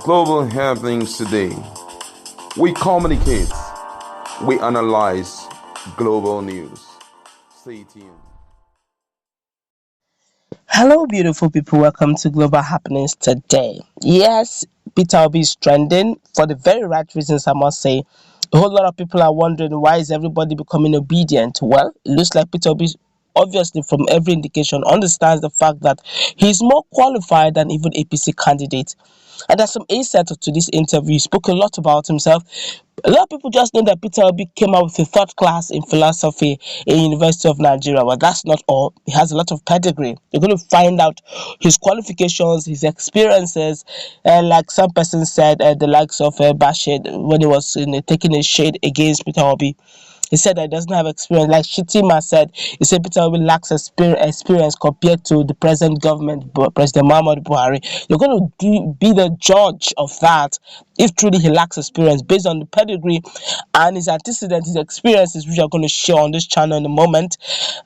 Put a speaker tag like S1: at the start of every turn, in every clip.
S1: Global happenings today. We communicate, we analyze global news. Stay tuned.
S2: Hello, beautiful people. Welcome to Global Happenings today. Yes, Peter Obi is trending for the very right reasons, I must say. A whole lot of people are wondering why is everybody becoming obedient. Well, it looks like Peter Obi, obviously, from every indication, understands the fact that he's more qualified than even APC candidate. And there's some insight to this interview. He spoke a lot about himself. A lot of people just know that Peter Obi came out with a third class in philosophy in University of Nigeria. But that's not all. He has a lot of pedigree. You're going to find out his qualifications, his experiences, and like some person said, the likes of Bashir when he was taking a shade against Peter Obi. He said that he doesn't have experience. Like Shettima said, he said Peter Obi lacks experience compared to the present government, President Muhammadu Buhari. You're going to be the judge of that if truly he lacks experience based on the pedigree and his antecedents, his experiences, which are going to share on this channel in a moment.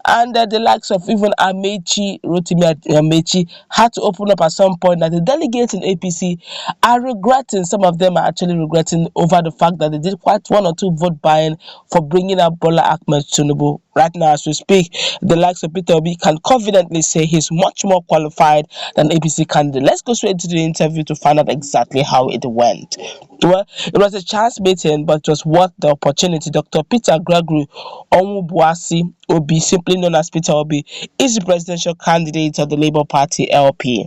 S2: And the likes of even Amaechi, Rotimi Amaechi, had to open up at some point that the delegates in APC are regretting. Some of them are actually regretting over the fact that they did quite one or two vote buying for bringing up Bola Ahmed Tinubu. Right now, as we speak, the likes of Peter Obi can confidently say he's much more qualified than APC candidate. Let's go straight to the interview to find out exactly how it went. Well, it was a chance meeting, but it was worth the opportunity. Dr. Peter Gregory Onwubuasi Obi, simply known as Peter Obi, is the presidential candidate of the Labour Party LP.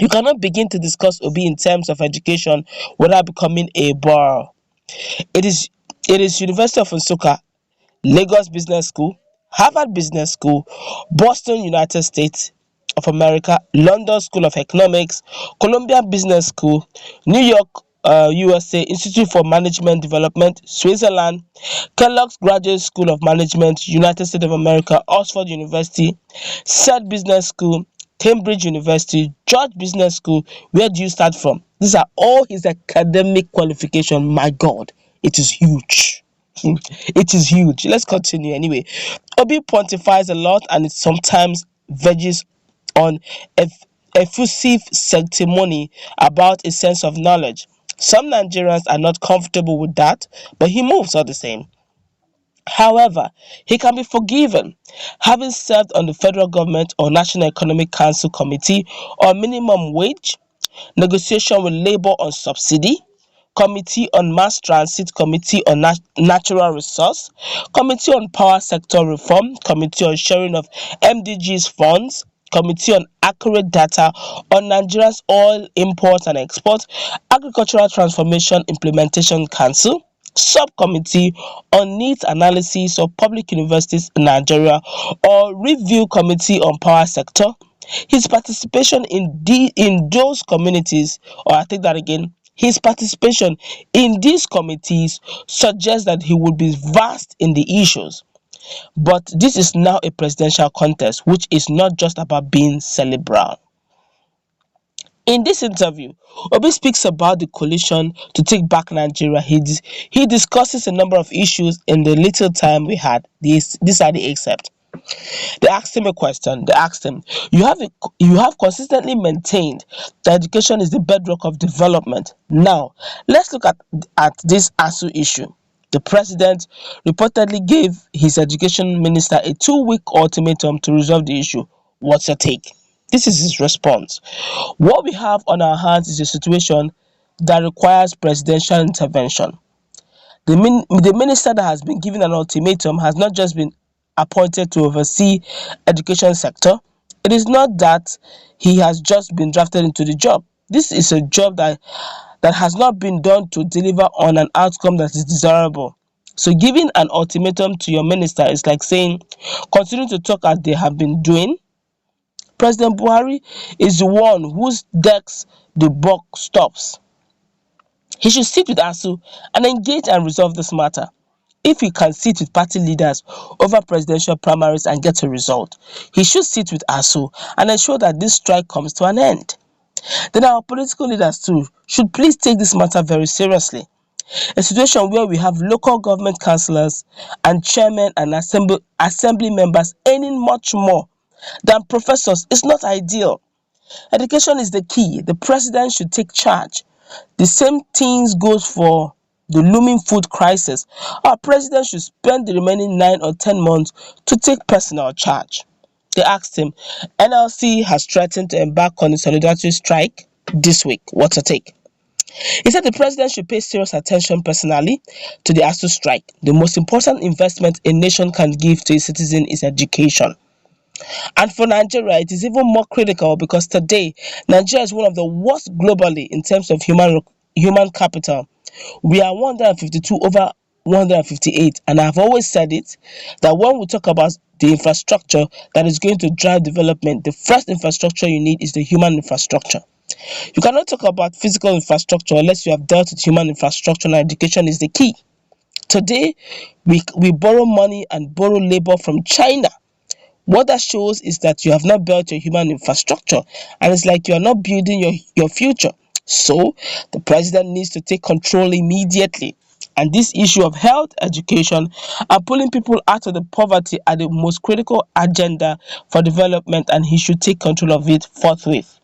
S2: You cannot begin to discuss Obi in terms of education without becoming a bore. It is University of Nsukka, Lagos Business School, Harvard Business School, Boston United States of America, London School of Economics, Columbia Business School, New York, USA Institute for Management Development, Switzerland, Kellogg's Graduate School of Management, United States of America, Oxford University, SET Business School, Cambridge University, George Business School. Where do you start from? These are all his academic qualifications. My God, it is huge. It is huge. Let's continue anyway. Obi pontifies a lot and it sometimes verges on effusive sanctimony about a sense of knowledge. Some Nigerians are not comfortable with that, but he moves all the same. However, he can be forgiven, having served on the federal government or National Economic Council Committee on minimum wage, negotiation with labor on subsidy, Committee on Mass Transit, Committee on Natural Resource, Committee on Power Sector Reform, Committee on Sharing of MDGs funds, Committee on Accurate Data on Nigeria's Oil Imports and Exports, Agricultural Transformation Implementation Council, Subcommittee on Needs Analysis of Public Universities in Nigeria, or Review Committee on Power Sector. His participation in those communities, or I take that again, his participation in these committees suggests that he would be vast in the issues. But this is now a presidential contest, which is not just about being cerebral. In this interview, Obi speaks about the coalition to take back Nigeria. He discusses a number of issues in the little time we had. These are the excerpt. They asked him a question. They asked him, you have consistently maintained that education is the bedrock of development. Now, let's look at this ASUU issue. The president reportedly gave his education minister a 2-week ultimatum to resolve the issue. What's your take? This is his response. What we have on our hands is a situation that requires presidential intervention. The minister that has been given an ultimatum has not just been appointed to oversee education sector. It is not that he has just been drafted into the job. This is a job that has not been done to deliver on an outcome that is desirable. So giving an ultimatum to your minister is like saying, continue to talk as they have been doing. President Buhari is the one whose decks the buck stops. He should sit with ASUU and engage and resolve this matter. If he can sit with party leaders over presidential primaries and get a result, he should sit with ASUU and ensure that this strike comes to an end. Then our political leaders too should please take this matter very seriously. A situation where we have local government councillors and chairmen and assembly members earning much more than professors is not ideal. Education is the key. The president should take charge. The same things goes for the looming food crisis. Our president should spend the remaining 9 or 10 months to take personal charge. They asked him, NLC has threatened to embark on a solidarity strike this week. What's your take? He said the president should pay serious attention personally to the ASUU strike. The most important investment a nation can give to a citizen is education. And for Nigeria, it is even more critical because today, Nigeria is one of the worst globally in terms of human capital. We are 152 over 158, and I've always said it that when we talk about the infrastructure that is going to drive development, the first infrastructure you need is the human infrastructure. You cannot talk about physical infrastructure unless you have dealt with human infrastructure, and education is the key. Today, we borrow money and borrow labor from China. What that shows is that you have not built your human infrastructure, and it's like you are not building your future. So, the president needs to take control immediately. And this issue of health, education, and pulling people out of the poverty are the most critical agenda for development, and he should take control of it forthwith.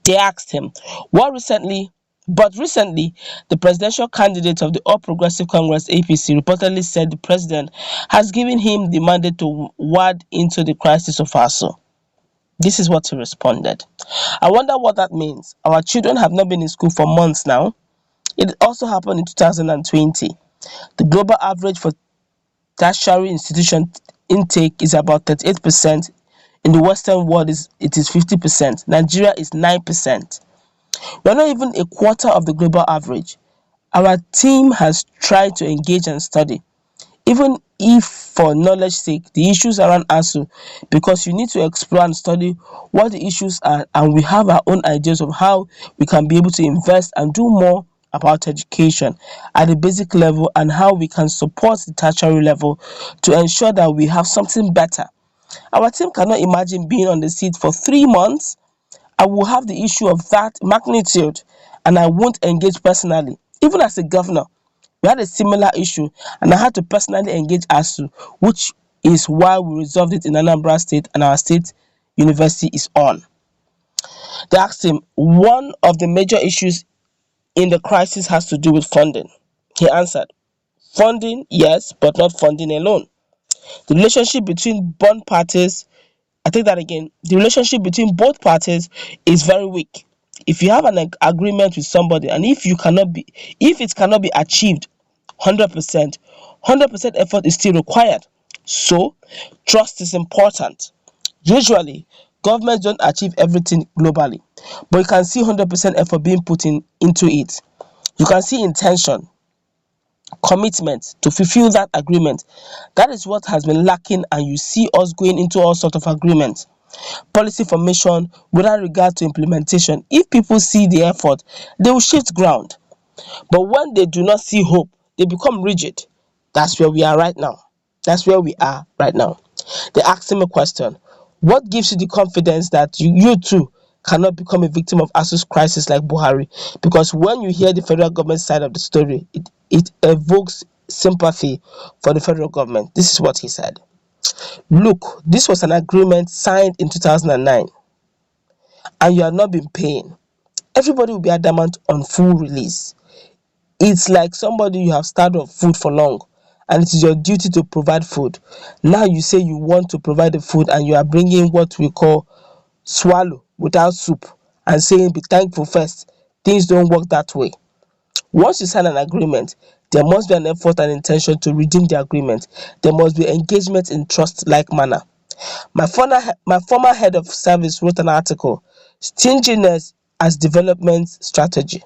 S2: They asked him, recently, the presidential candidate of the All Progressive Congress APC reportedly said the president has given him the mandate to wade into the crisis of ASUU. This is what he responded. I wonder what that means. Our children have not been in school for months now. It also happened in 2020. The global average for tertiary institution intake is about 38%. In the Western world, it is 50%. Nigeria is 9%. We're not even a quarter of the global average. Our team has tried to engage and study, even if for knowledge sake, the issues around ASUU, because you need to explore and study what the issues are, and we have our own ideas of how we can be able to invest and do more about education at the basic level and how we can support the tertiary level to ensure that we have something better. Our team cannot imagine being on the seat for 3 months. I will have the issue of that magnitude, and I won't engage personally. Even as a governor, we had a similar issue, and I had to personally engage ASUU, which is why we resolved it in Anambra State, and our state university is on. They asked him, one of the major issues in the crisis has to do with funding. He answered, funding, yes, but not funding alone. The relationship between bond parties, I take that again, the relationship between both parties is very weak. If you have an agreement with somebody, and if it cannot be achieved 100%, 100% effort is still required. So, trust is important. Usually, governments don't achieve everything globally, but you can see 100% effort being put into it. You can see intention, commitment to fulfill that agreement. That is what has been lacking, and you see us going into all sorts of agreements. Policy formation without regard to implementation. If people see the effort, they will shift ground. But when they do not see hope, they become rigid. That's where we are right now. That's where we are right now. They asked him a question. What gives you the confidence that you too cannot become a victim of ASUU's crisis like Buhari? Because when you hear the federal government side of the story, it evokes sympathy for the federal government. This is what he said. Look, this was an agreement signed in 2009, and you have not been paying. Everybody will be adamant on full release. It's like somebody you have starved of food for long, and it is your duty to provide food. Now you say you want to provide the food, and you are bringing what we call swallow without soup and saying be thankful first. Things don't work that way. Once you sign an agreement, there must be an effort and intention to redeem the agreement. There must be engagement in trust-like manner. My former head of service wrote an article, Stinginess as Development Strategy.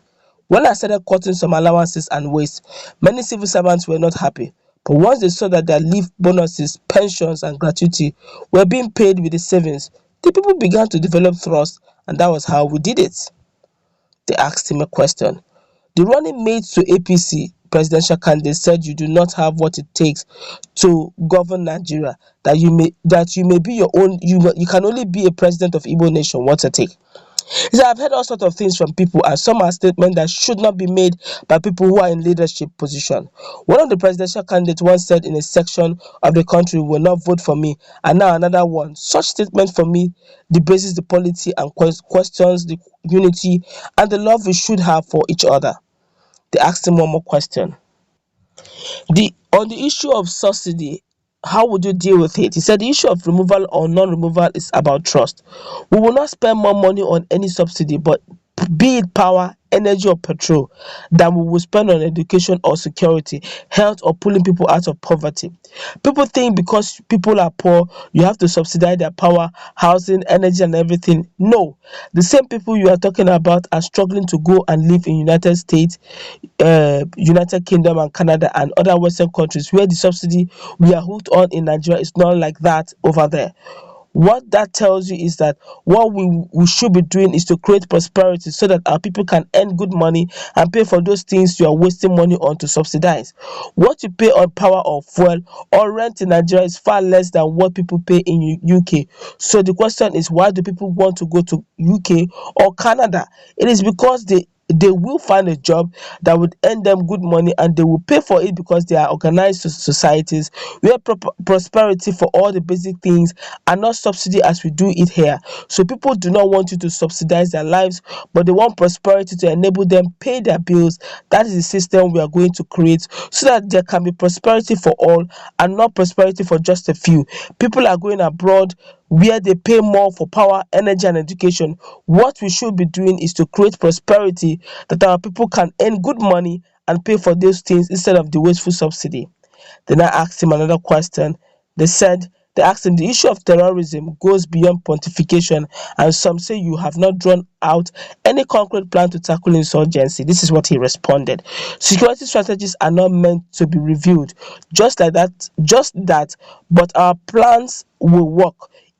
S2: When I started cutting some allowances and waste, many civil servants were not happy. But once they saw that their leave bonuses, pensions, and gratuity were being paid with the savings, the people began to develop trust, and that was how we did it. They asked him a question. The running mate to APC presidential candidate said you do not have what it takes to govern Nigeria, that you may be your own, you can only be a president of Igbo nation. What's your take? He said, I've heard all sorts of things from people, and some are statements that should not be made by people who are in leadership position. One of the presidential candidates once said in a section of the country will not vote for me, and now another one. Such statement for me debases the polity and questions the unity and the love we should have for each other. They asked him one more question. On the issue of subsidy, how would you deal with it? He said the issue of removal or non-removal is about trust. We will not spend more money on any subsidy, but be it power, energy or petrol, than we will spend on education or security, health or pulling people out of poverty. People think because people are poor, you have to subsidize their power, housing, energy and everything. No. The same people you are talking about are struggling to go and live in United States, United Kingdom and Canada and other Western countries where the subsidy we are hooked on in Nigeria is not like that over there. What that tells you is that what we should be doing is to create prosperity so that our people can earn good money and pay for those things you are wasting money on to subsidize. What you pay on power or fuel or rent in Nigeria is far less than what people pay in UK. So the question is, why do people want to go to UK or Canada? It is because they will find a job that would earn them good money and they will pay for it because they are organized societies where prosperity for all the basic things are not subsidy as we do it here. So people do not want you to subsidize their lives, but they want prosperity to enable them pay their bills. That is the system we are going to create so that there can be prosperity for all and not prosperity for just a few. People are going abroad where they pay more for power, energy, and education. What we should be doing is to create prosperity that our people can earn good money and pay for those things instead of the wasteful subsidy. Then I asked him another question. They asked him, the issue of terrorism goes beyond pontification, and some say you have not drawn out any concrete plan to tackle insurgency. This is what he responded. Security strategies are not meant to be reviewed. Just that, but our plans will work.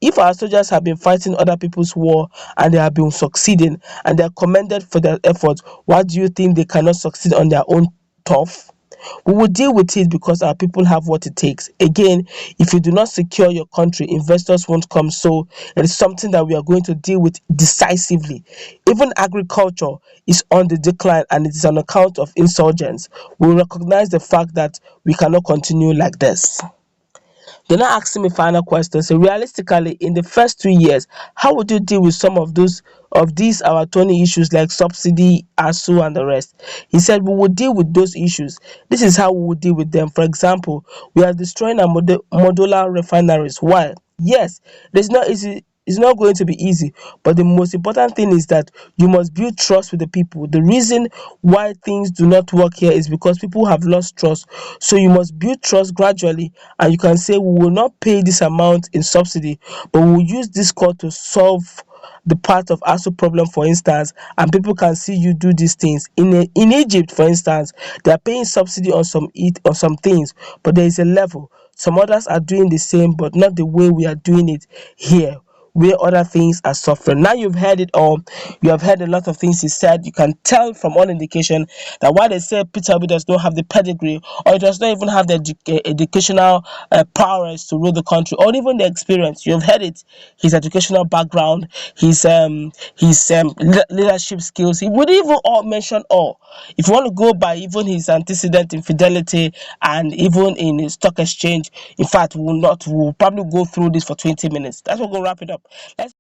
S2: If our soldiers have been fighting other people's war and they have been succeeding and they are commended for their efforts, why do you think they cannot succeed on their own turf? We will deal with it because our people have what it takes. Again, if you do not secure your country, investors won't come. So it is something that we are going to deal with decisively. Even agriculture is on the decline and it is on account of insurgents. We recognize the fact that we cannot continue like this. Then I asked him a final question. So realistically, in the first 3 years, how would you deal with some of these our 20 issues like subsidy, ASUU, and the rest? He said we will deal with those issues. This is how we will deal with them. For example, we are destroying our modular refineries. Why? Yes, it's not easy. It's not going to be easy, but the most important thing is that you must build trust with the people. The reason why things do not work here is because people have lost trust. So you must build trust gradually, and you can say we will not pay this amount in subsidy, but we will use this court to solve the part of ASUU problem, for instance, and people can see you do these things. In Egypt, for instance, they are paying subsidy on some things, but there is a level. Some others are doing the same, but not the way we are doing it here, where other things are suffering. Now you've heard it all. You have heard a lot of things he said. You can tell from all indication that why they say Peter Obi does not have the pedigree or he does not even have the educational prowess to rule the country or even the experience. You've heard it. His educational background, his leadership skills. He would even all mention all. If you want to go by even his antecedent in fidelity and even in his stock exchange, in fact, we will probably go through this for 20 minutes. That's what we're going to wrap it up. Let's